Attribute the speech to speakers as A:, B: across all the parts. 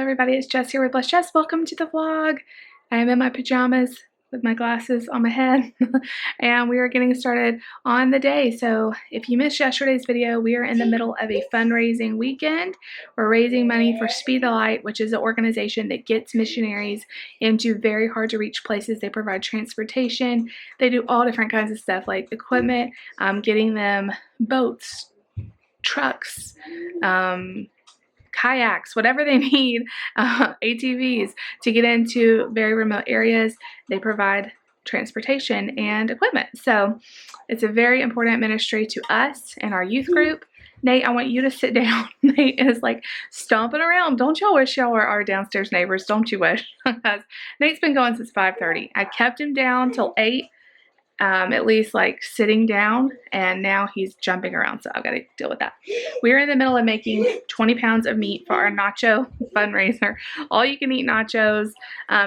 A: everybody, it's Jess here with Bless Jess. Welcome to the vlog. I am in my pajamas with my glasses on my head and we are getting started on the day. So if you missed yesterday's video, we are in the middle of a fundraising weekend. We're raising money for Speed the Light, which is an organization that gets missionaries into very hard to reach places. They provide transportation. They do all different kinds of stuff like equipment, getting them boats, trucks, kayaks, whatever they need, ATVs to get into very remote areas. They provide transportation and equipment. So it's a very important ministry to us and our youth group. Nate, I want you to sit down. Nate is like stomping around. Don't y'all wish y'all were our downstairs neighbors? Don't you wish? Because Nate's been going since 5:30. I kept him down till 8. At least like sitting down, and now he's jumping around, so I've got to deal with that. We're in the middle of making 20 pounds of meat for our nacho fundraiser. All you can eat nachos.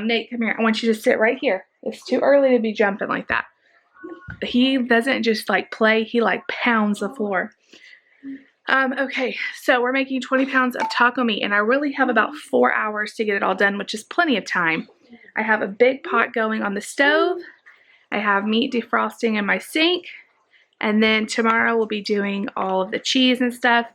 A: Nate, come here. I want you to sit right here. It's too early to be jumping like that. He doesn't just like play, he like pounds the floor. Okay, so we're making 20 pounds of taco meat, and I really have about 4 hours to get it all done, which is plenty of time. I have a big pot going on the stove. I have meat defrosting in my sink, and then tomorrow we'll be doing all of the cheese and stuff,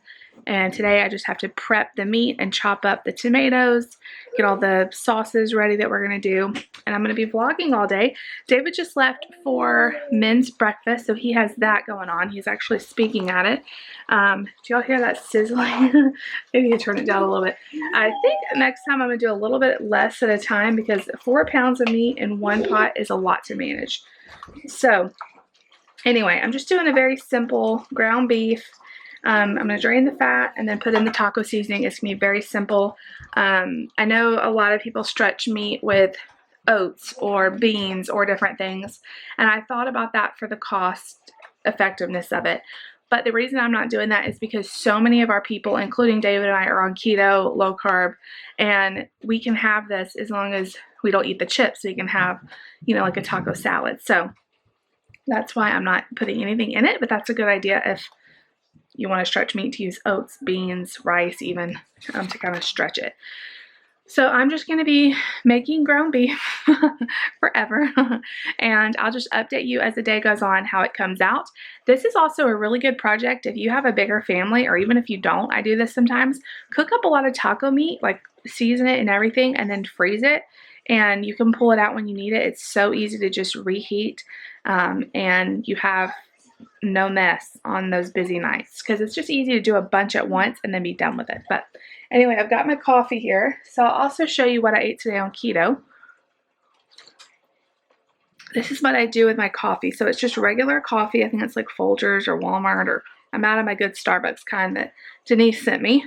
A: and today I just have to prep the meat and chop up the tomatoes, get all the sauces ready that we're going to do, and I'm going to be vlogging all day. David just left for men's breakfast, so he has that going on. He's actually speaking at it. Do y'all hear that sizzling? Maybe you turn it down a little bit. I think next time I'm going to do a little bit less at a time, because 4 pounds of meat in one pot is a lot to manage. So anyway, I'm just doing a very simple ground beef. I'm going to drain the fat and then put in the taco seasoning. It's going to be very simple. I know a lot of people stretch meat with oats or beans or different things, and I thought about that for the cost effectiveness of it. But the reason I'm not doing that is because so many of our people, including David and I, are on keto, low carb, and we can have this as long as we don't eat the chips. So you can have, you know, like a taco salad. So that's why I'm not putting anything in it, but that's a good idea if you want to stretch meat, to use oats, beans, rice even, to kind of stretch it. So I'm just going to be making ground beef forever, and I'll just update you as the day goes on how it comes out. This is also a really good project if you have a bigger family, or even if you don't. I do this sometimes. Cook up a lot of taco meat, like season it and everything, and then freeze it, and you can pull it out when you need it. It's so easy to just reheat, and you have no mess on those busy nights, because it's just easy to do a bunch at once and then be done with it. But anyway, I've got my coffee here, so I'll also show you what I ate today on keto. This is what I do with my coffee. So it's just regular coffee. I think it's like Folgers or Walmart, or I'm out of my good Starbucks kind that Denise sent me.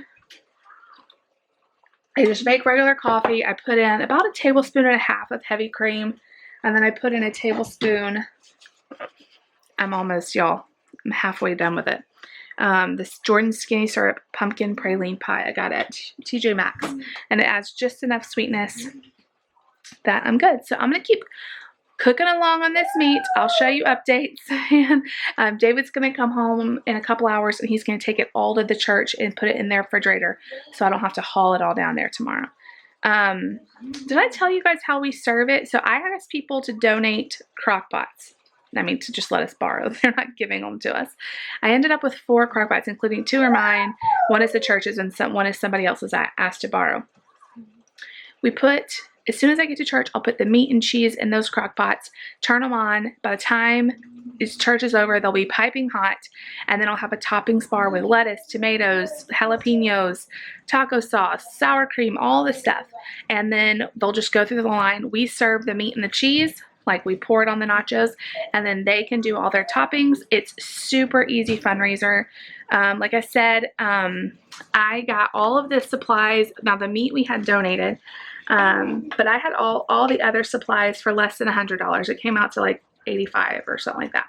A: I just make regular coffee. I put in about 1.5 tablespoons of heavy cream, and then I put in a tablespoon. I'm almost, y'all, I'm halfway done with it. This Jordan Skinny Syrup Pumpkin Praline Pie I got at TJ Maxx, and it adds just enough sweetness that I'm good. So I'm going to keep cooking along on this meat. I'll show you updates, and David's going to come home in a couple hours, and he's going to take it all to the church and put it in their refrigerator so I don't have to haul it all down there tomorrow. Did I tell you guys how we serve it? So I asked people to donate crock pots. I mean, to just let us borrow. They're not giving them to us. I ended up with 4 crock pots, including 2 are mine, 1 is the church's, and one is somebody else's I asked to borrow. We put, as soon as I get to church, I'll put the meat and cheese in those crock pots, turn them on. By the time church is over, they'll be piping hot, and then I'll have a toppings bar with lettuce, tomatoes, jalapenos, taco sauce, sour cream, all the stuff. And then they'll just go through the line. We serve the meat and the cheese. Like, we pour it on the nachos, and then they can do all their toppings. It's super easy fundraiser. Like I said, I got all of the supplies. Now, the meat we had donated, but I had all the other supplies for less than $100. It came out to like $85 or something like that.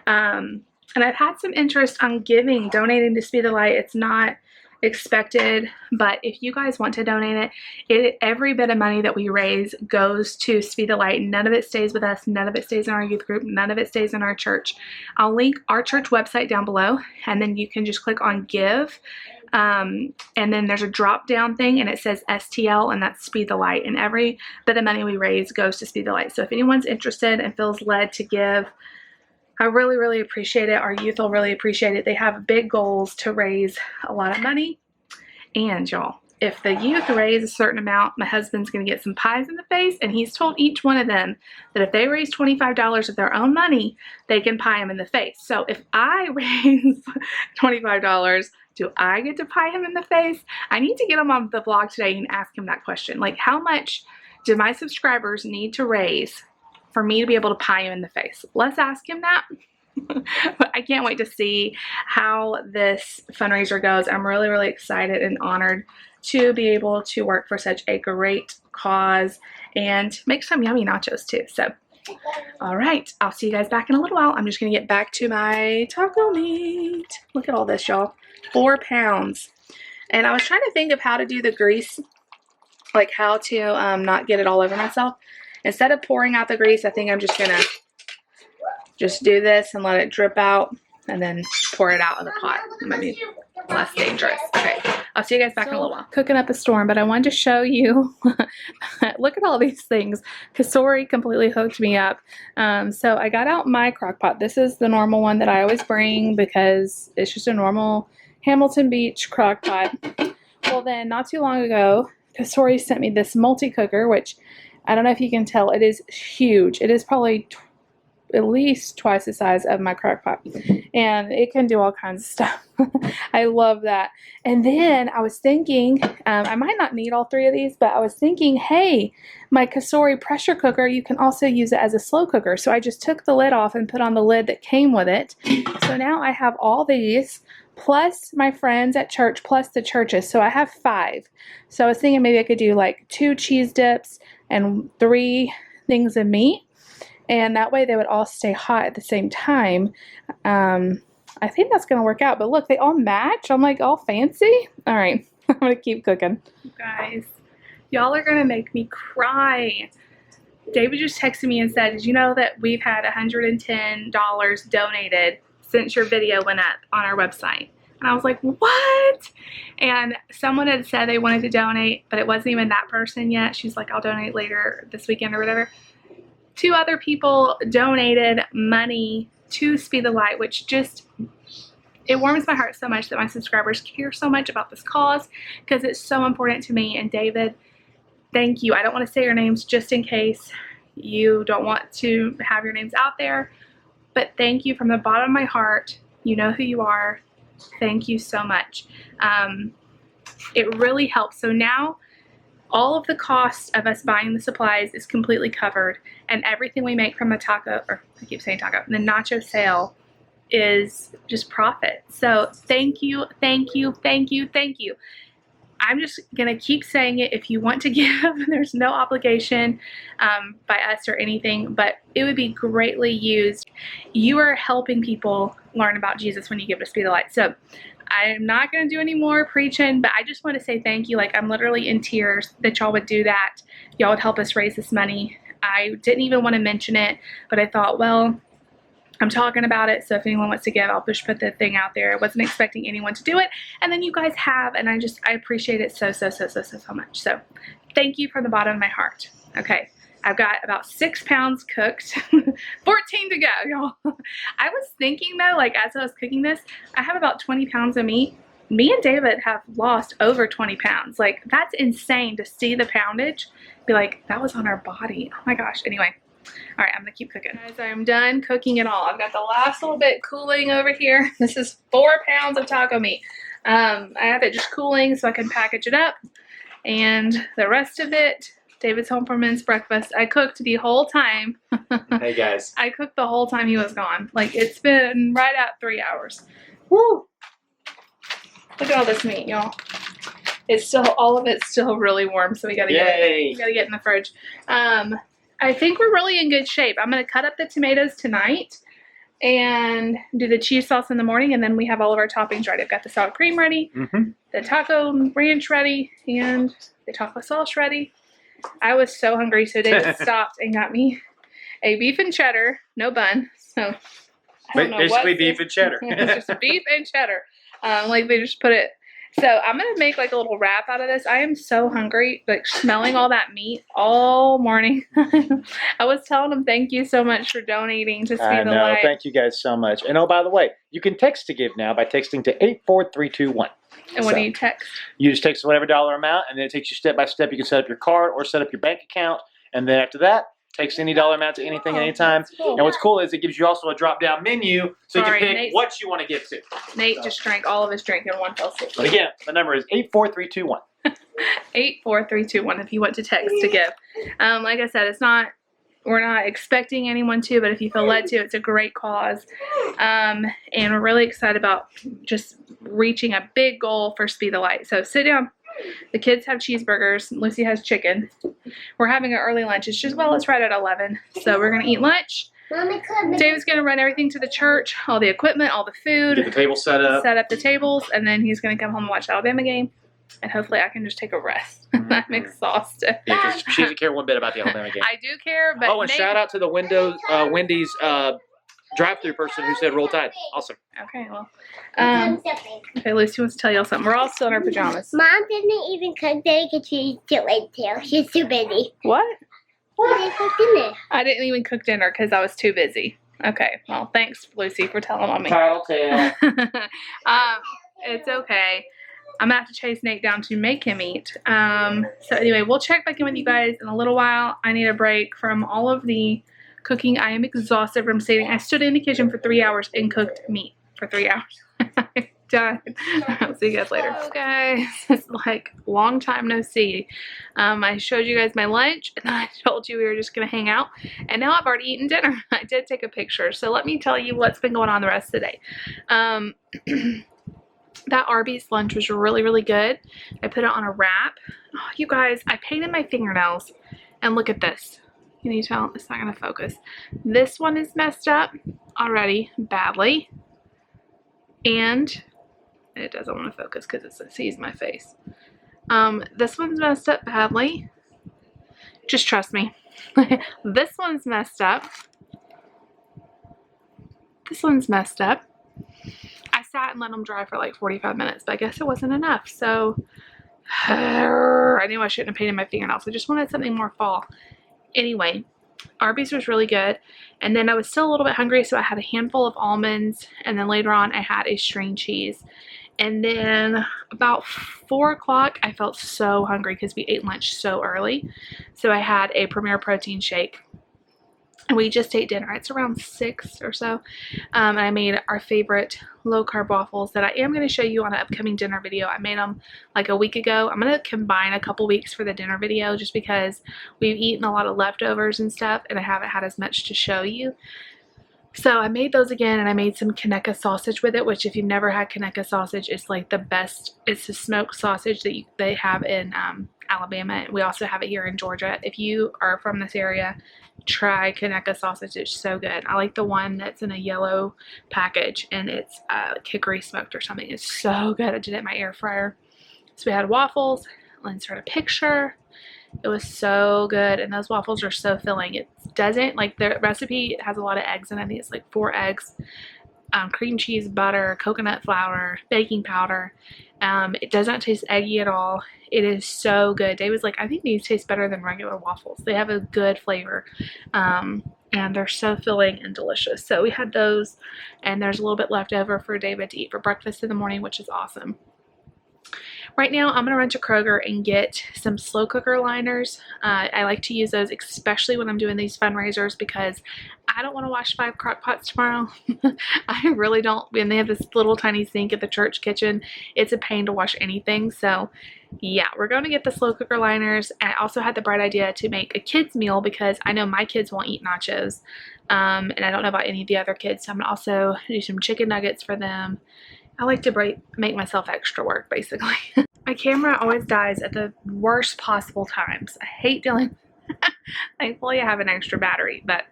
A: And I've had some interest on donating to Speed the Light. It's not expected, but if you guys want to donate it, every bit of money that we raise goes to Speed the Light. None of it stays with us. None of it stays in our youth group. None of it stays in our church. I'll link our church website down below, and then you can just click on give And then there's a drop down thing and it says STL, and that's Speed the Light. And every bit of money we raise goes to Speed the Light. So if anyone's interested and feels led to give, I really, really appreciate it. Our youth will really appreciate it. They have big goals to raise a lot of money. And y'all, if the youth raise a certain amount, my husband's going to get some pies in the face, and he's told each one of them that if they raise $25 of their own money, they can pie him in the face. So if I raise $25, do I get to pie him in the face? I need to get him on the vlog today and ask him that question. Like, how much do my subscribers need to raise for me to be able to pie him in the face? Let's ask him that. But I can't wait to see how this fundraiser goes. I'm really, really excited and honored to be able to work for such a great cause and make some yummy nachos too. So, all right, I'll see you guys back in a little while. I'm just gonna get back to my taco meat. Look at all this, y'all. 4 pounds. And I was trying to think of how to do the grease, like how to not get it all over myself. Instead of pouring out the grease, I think I'm just gonna just do this and let it drip out and then pour it out of the pot. It might be less dangerous. Okay, I'll see you guys back in a little while. Cooking up a storm, but I wanted to show you, look at all these things. Kasori completely hooked me up. So I got out my crock pot. This is the normal one that I always bring because it's just a normal Hamilton Beach crock pot. Well then, not too long ago, Kasori sent me this multi-cooker, which I don't know if you can tell, it is huge. It is probably at least twice the size of my crock pot, and it can do all kinds of stuff. I love that. And then I was thinking, I might not need all 3 of these, but I was thinking, hey, my Kasori pressure cooker, you can also use it as a slow cooker. So I just took the lid off and put on the lid that came with it. So now I have all these, plus my friends at church, plus the churches. So I have 5. So I was thinking maybe I could do like 2 cheese dips and 3 things of meat. And that way they would all stay hot at the same time. I think that's going to work out. But look, they all match. I'm like all fancy. All right, I'm going to keep cooking. You guys, y'all are going to make me cry. David just texted me and said, did you know that we've had $110 donated since your video went up on our website? And I was like, what? And someone had said they wanted to donate, but it wasn't even that person yet. She's like, I'll donate later this weekend or whatever. 2 other people donated money to Speed the Light, which just, it warms my heart so much that my subscribers care so much about this cause because it's so important to me. And David, thank you. I don't want to say your names just in case you don't want to have your names out there, but thank you from the bottom of my heart. You know who you are. Thank you so much. It really helps. So now all of the cost of us buying the supplies is completely covered, and everything we make from the taco, or I keep saying taco, the nacho sale is just profit. So thank you, thank you, thank you, thank you. I'm just going to keep saying it. If you want to give, there's no obligation by us or anything, but it would be greatly used. You are helping people learn about Jesus when you give to Speed the Light. So I'm not going to do any more preaching, but I just want to say thank you. Like, I'm literally in tears that y'all would do that. Y'all would help us raise this money. I didn't even want to mention it, but I thought, well, I'm talking about it, so if anyone wants to give, I'll just put the thing out there. I wasn't expecting anyone to do it, and then you guys have, and I appreciate it so much. So thank you from the bottom of my heart. Okay, I've got about 6 pounds cooked, 14 to go, y'all. I was thinking though, like as I was cooking this, I have about 20 pounds of meat. Me and David have lost over 20 pounds. Like, that's insane to see the poundage. Be like, that was on our body. Oh my gosh. Anyway. All right, I'm gonna keep cooking. Guys, I'm done cooking it all. I've got the last little bit cooling over here. This is 4 pounds of taco meat. I have it just cooling so I can package it up. And the rest of it, David's home for men's breakfast. I cooked the whole time.
B: Hey guys.
A: I cooked the whole time he was gone. Like, it's been right at 3 hours. Woo! Look at all this meat, y'all. It's still, all of it's still really warm, so we gotta get it. We gotta get in the fridge. I think we're really in good shape. I'm going to cut up the tomatoes tonight and do the cheese sauce in the morning, and then we have all of our toppings ready. I've got the sour cream ready, the taco ranch ready, and the taco sauce ready. I was so hungry, so David stopped and got me a beef and cheddar, no bun. So I don't know
B: basically beef and cheddar.
A: It's just beef and cheddar. Like, they just put it So I'm going to make like a little wrap out of this. I am so hungry, like smelling all that meat all morning. I was telling them thank you so much for donating to Speed the Light.
B: Thank you guys so much. And oh, by the way, you can text to give now by texting to 84321.
A: And what do you text?
B: You just text whatever dollar amount, and then it takes you step by step. You can set up your card or set up your bank account. And then after that, text any dollar amount to anything, anytime. Cool. And what's cool is it gives you also a drop-down menu, so you can pick what you want to give to.
A: Nate just drank all of his drink in one fell swoop.
B: But again, the number is 84321.
A: 84321 if you want to text to give. Like I said, we're not expecting anyone to, but if you feel led to, it's a great cause. And we're really excited about just reaching a big goal for Speed the Light. So sit down. The kids have cheeseburgers. Lucy has chicken. We're having an early lunch. It's just, well, it's right at 11. So we're going to eat lunch. David's going to run everything to the church, all the equipment, all the food.
B: Get the table set up.
A: Set up the tables, and then he's going to come home and watch the Alabama game. And hopefully I can just take a rest. I'm exhausted.
B: Yeah, because she doesn't care one bit about the Alabama game.
A: I do care, but
B: and shout out to the Wendy's drive-through person who said roll tide. Awesome.
A: Okay, well. Okay, Lucy wants to tell y'all something. We're all still in our pajamas.
C: Mom didn't even cook dinner because she's too late too. She's too busy.
A: What?
C: What? They cooked dinner.
A: I didn't even cook dinner because I was too busy. Okay, well, thanks, Lucy, for telling on me.
B: Tattletale.
A: It's okay. I'm going to have to chase Nate down to make him eat. So anyway, we'll check back in with you guys in a little while. I need a break from all of the cooking. I am exhausted from sitting. I stood in the kitchen for 3 hours and cooked meat for 3 hours. I'm done. I'll see you guys later. Hello guys, it's like long time no see. I showed you guys my lunch and then I told you we were just going to hang out. And now I've already eaten dinner. I did take a picture. So let me tell you what's been going on the rest of the day. That Arby's lunch was really, really good. I put it on a wrap. Oh, you guys, I painted my fingernails. And look at this. Can you tell? It's not going to focus. This one is messed up already badly. And it doesn't want to focus because it sees my face. This one's messed up badly. Just trust me. This one's messed up. This one's messed up. I sat and let them dry for like 45 minutes, but I guess it wasn't enough. So I knew I shouldn't have painted my fingernails. I just wanted something more fall. Anyway, Arby's was really good. And then I was still a little bit hungry, so I had a handful of almonds. And then later on, I had a string cheese. And then about 4 o'clock, I felt so hungry because we ate lunch so early. So I had a Premier Protein shake. And we just ate dinner. It's around 6 or so. And I made our favorite low-carb waffles that I am going to show you on an upcoming dinner video. I made them like a week ago. I'm going to combine a couple weeks for the dinner video just because we've eaten a lot of leftovers and stuff and I haven't had as much to show you. So I made those again, and I made some Kaneka sausage with it, which if you've never had Kaneka sausage, it's like the best. It's the smoked sausage that they have in Alabama. We also have it here in Georgia. If you are from this area, try Kaneka sausage. It's so good. I like the one that's in a yellow package, and it's hickory smoked or something. It's so good. I did it in my air fryer. So we had waffles. Let's insert a picture. It was so good, and those waffles are so filling. It doesn't, like, the recipe has a lot of eggs in it. I think it's like 4 eggs, cream cheese, butter, coconut flour, baking powder. It doesn't taste eggy at all. It is so good. Dave was like, I think these taste better than regular waffles. They have a good flavor, and they're so filling and delicious. So we had those, and there's a little bit left over for David to eat for breakfast in the morning, which is awesome. Right now, I'm going to run to Kroger and get some slow cooker liners. I like to use those, especially when I'm doing these fundraisers, because I don't want to wash 5 crock pots tomorrow. I really don't. And they have this little tiny sink at the church kitchen. It's a pain to wash anything. So yeah, we're going to get the slow cooker liners. And I also had the bright idea to make a kids meal because I know my kids won't eat nachos. And I don't know about any of the other kids. So I'm going to also do some chicken nuggets for them. I like to make myself extra work, basically. My camera always dies at the worst possible times. I hate dealing. Thankfully, I have an extra battery, but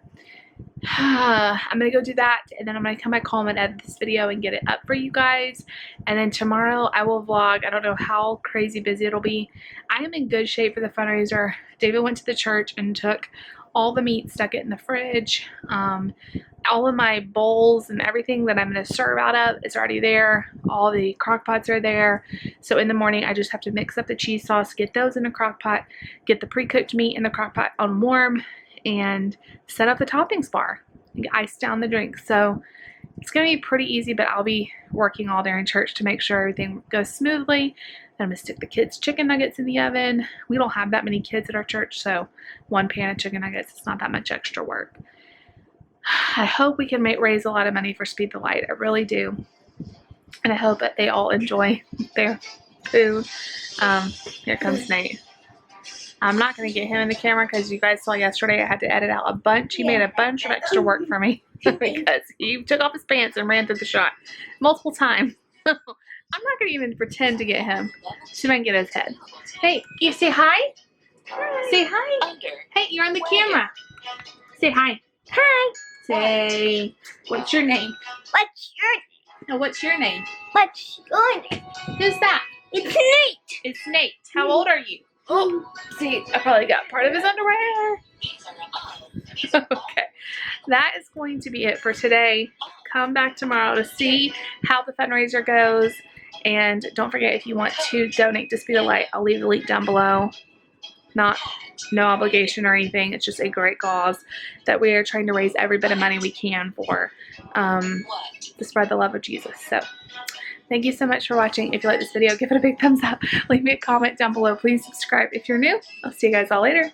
A: I'm going to go do that, and then I'm going to come back home and edit this video and get it up for you guys. And then tomorrow I will vlog. I don't know how crazy busy it'll be. I am in good shape for the fundraiser. David went to the church and took all the meat, stuck it in the fridge. all of my bowls and everything that I'm going to serve out of is already there. All the crock pots are there. So in the morning, I just have to mix up the cheese sauce, get those in a crock pot, get the pre-cooked meat in the crock pot on warm, and set up the toppings bar, ice down the drink. So it's going to be pretty easy, but I'll be working all during church to make sure everything goes smoothly. I'm going to stick the kids' chicken nuggets in the oven. We don't have that many kids at our church, so one pan of chicken nuggets, it's not that much extra work. I hope we can raise a lot of money for Speed the Light. I really do. And I hope that they all enjoy their food. Here comes Nate. I'm not going to get him in the camera because you guys saw yesterday I had to edit out a bunch. He made a bunch of extra work for me because he took off his pants and ran through the shot multiple times. I'm not going to even pretend to get him. See if I can get his head. Hey, you say hi? Say hi. Hey, you're on the camera. Say hi.
C: Hi.
A: Say, what's your name?
C: What's your
A: Oh, what's your name?
C: What's your name?
A: Who's that?
C: It's Nate.
A: It's Nate. How old are you? Oh, see, I probably got part of his underwear. Okay, that is going to be it for today. Come back tomorrow to see how the fundraiser goes. And don't forget, if you want to donate to Speed the Light, I'll leave the link down below. No obligation or anything. It's just a great cause that we are trying to raise every bit of money we can for to spread the love of Jesus. So thank you so much for watching. If you like this video, give it a big thumbs up. Leave me a comment down below. Please subscribe if you're new. I'll see you guys all later.